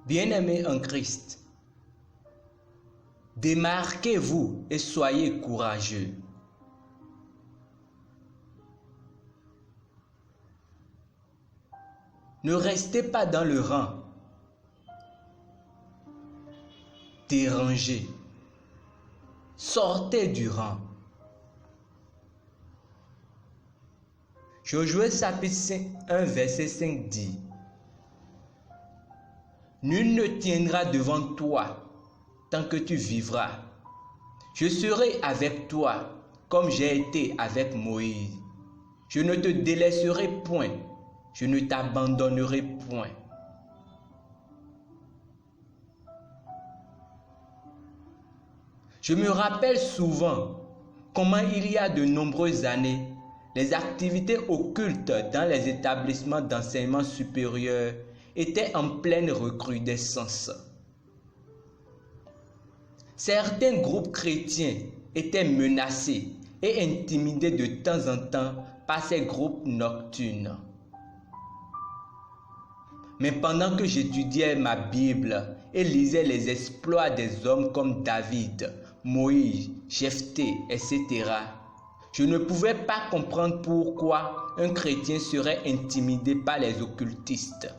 Bien-aimés en Christ, démarquez-vous et soyez courageux. Ne restez pas dans le rang dérangé. Sortez du rang. Josué chapitre 1 verset 5 dit: Nul ne tiendra devant toi tant que tu vivras. Je serai avec toi comme j'ai été avec Moïse. Je ne te délaisserai point, je ne t'abandonnerai point. Je me rappelle souvent comment il y a de nombreuses années, les activités occultes dans les établissements d'enseignement supérieur étaient en pleine recrudescence. Certains groupes chrétiens étaient menacés et intimidés de temps en temps par ces groupes nocturnes. Mais pendant que j'étudiais ma Bible et lisais les exploits des hommes comme David, Moïse, Jephthé, etc., je ne pouvais pas comprendre pourquoi un chrétien serait intimidé par les occultistes.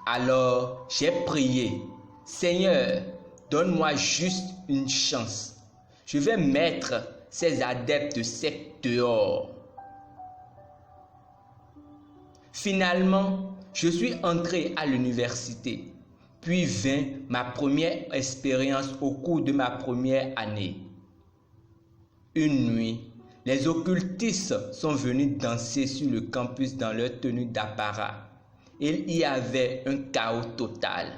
Alors j'ai prié: Seigneur, donne-moi juste une chance. Je vais mettre ces adeptes de secte dehors. Finalement, je suis entré à l'université, puis vint ma première expérience au cours de ma première année. Une nuit, les occultistes sont venus danser sur le campus dans leur tenue d'apparat. Il y avait un chaos total.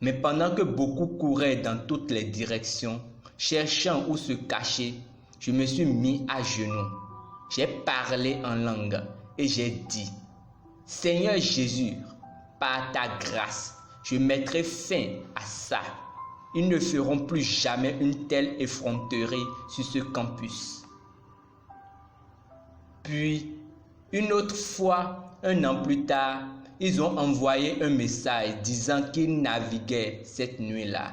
Mais pendant que beaucoup couraient dans toutes les directions, cherchant où se cacher, je me suis mis à genoux. J'ai parlé en langue et j'ai dit: Seigneur Jésus, par ta grâce, je mettrai fin à ça. Ils ne feront plus jamais une telle effronterie sur ce campus. Puis, une autre fois, un an plus tard, ils ont envoyé un message disant qu'ils naviguaient cette nuit-là.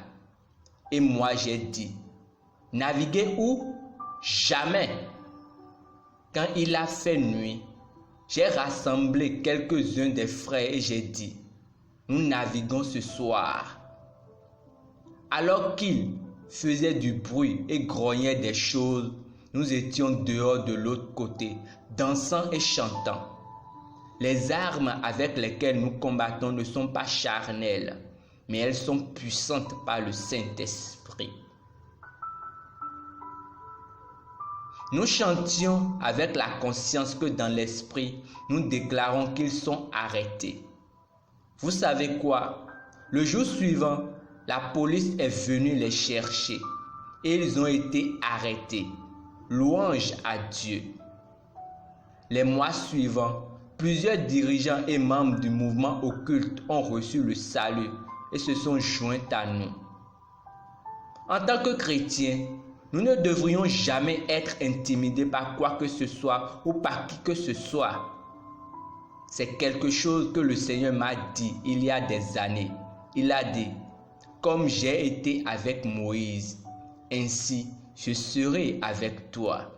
Et moi j'ai dit: naviguer où? Jamais. Quand il a fait nuit, j'ai rassemblé quelques-uns des frères et j'ai dit: nous naviguons ce soir. Alors qu'ils faisaient du bruit et grognaient des choses, nous étions dehors de l'autre côté, dansant et chantant. Les armes avec lesquelles nous combattons ne sont pas charnelles, mais elles sont puissantes par le Saint-Esprit. Nous chantions avec la conscience que dans l'esprit, nous déclarons qu'ils sont arrêtés. Vous savez quoi? Le jour suivant, la police est venue les chercher et ils ont été arrêtés. Louange à Dieu. Les mois suivants, plusieurs dirigeants et membres du mouvement occulte ont reçu le salut et se sont joints à nous. En tant que chrétiens, nous ne devrions jamais être intimidés par quoi que ce soit ou par qui que ce soit. C'est quelque chose que le Seigneur m'a dit il y a des années. Il a dit: comme j'ai été avec Moïse, ainsi je serai avec toi.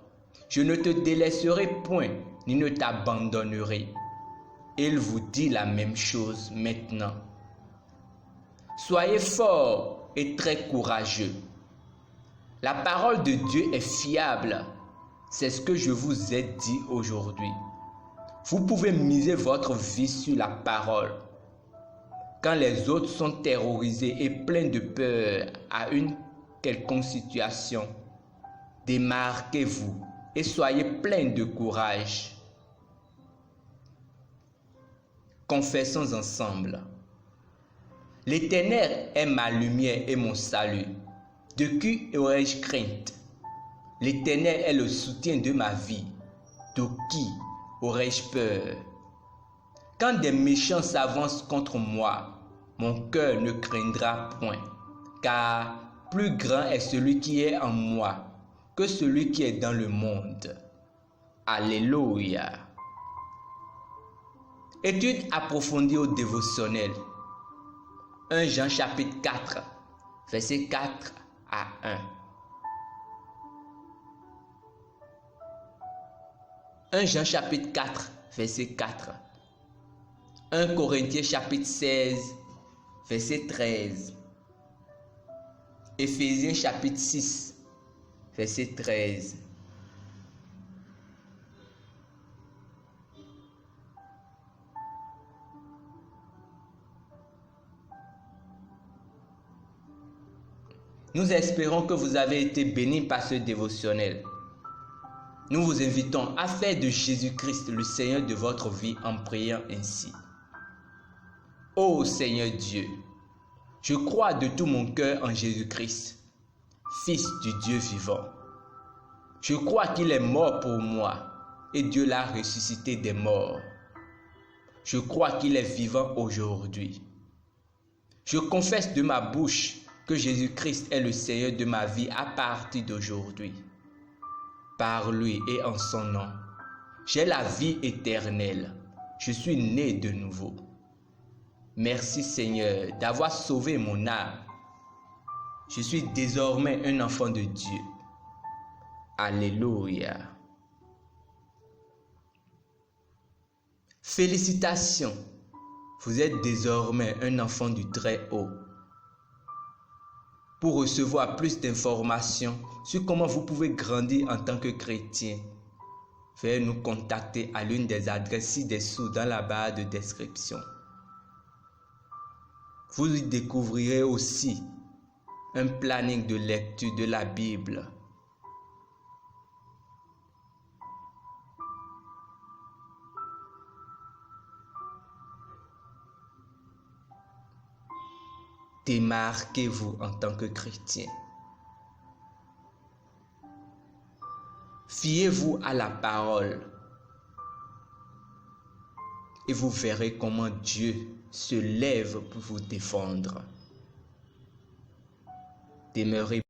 Je ne te délaisserai point, ni ne t'abandonnerai. Il vous dit la même chose maintenant. Soyez forts et très courageux. La parole de Dieu est fiable. C'est ce que je vous ai dit aujourd'hui. Vous pouvez miser votre vie sur la parole. Quand les autres sont terrorisés et pleins de peur à une quelconque situation, démarquez-vous et soyez pleins de courage. Confessons ensemble. L'Éternel est ma lumière et mon salut. De qui aurais-je crainte? L'Éternel est le soutien de ma vie. De qui aurais-je peur? Quand des méchants s'avancent contre moi, mon cœur ne craindra point, car plus grand est celui qui est en moi que celui qui est dans le monde. Alléluia. Étude approfondie au dévotionnel. 1 Jean chapitre 4, verset 4 à 1. 1 Jean chapitre 4, verset 4. 1 Corinthiens chapitre 16, verset 13. Éphésiens chapitre 6, verset 13. Nous espérons que vous avez été bénis par ce dévotionnel. Nous vous invitons à faire de Jésus-Christ le Seigneur de votre vie en priant ainsi. Ô Seigneur Dieu, je crois de tout mon cœur en Jésus-Christ, Fils du Dieu vivant. Je crois qu'il est mort pour moi et Dieu l'a ressuscité des morts. Je crois qu'il est vivant aujourd'hui. Je confesse de ma bouche que Jésus-Christ est le Seigneur de ma vie à partir d'aujourd'hui. Par lui et en son nom, j'ai la vie éternelle. Je suis né de nouveau. Merci Seigneur d'avoir sauvé mon âme. Je suis désormais un enfant de Dieu. Alléluia. Félicitations, vous êtes désormais un enfant du Très-Haut. Pour recevoir plus d'informations sur comment vous pouvez grandir en tant que chrétien, veuillez nous contacter à l'une des adresses ci-dessous dans la barre de description. Vous y découvrirez aussi un planning de lecture de la Bible. Démarquez-vous en tant que chrétien. Fiez-vous à la parole et vous verrez comment Dieu se lève pour vous défendre. Demeurez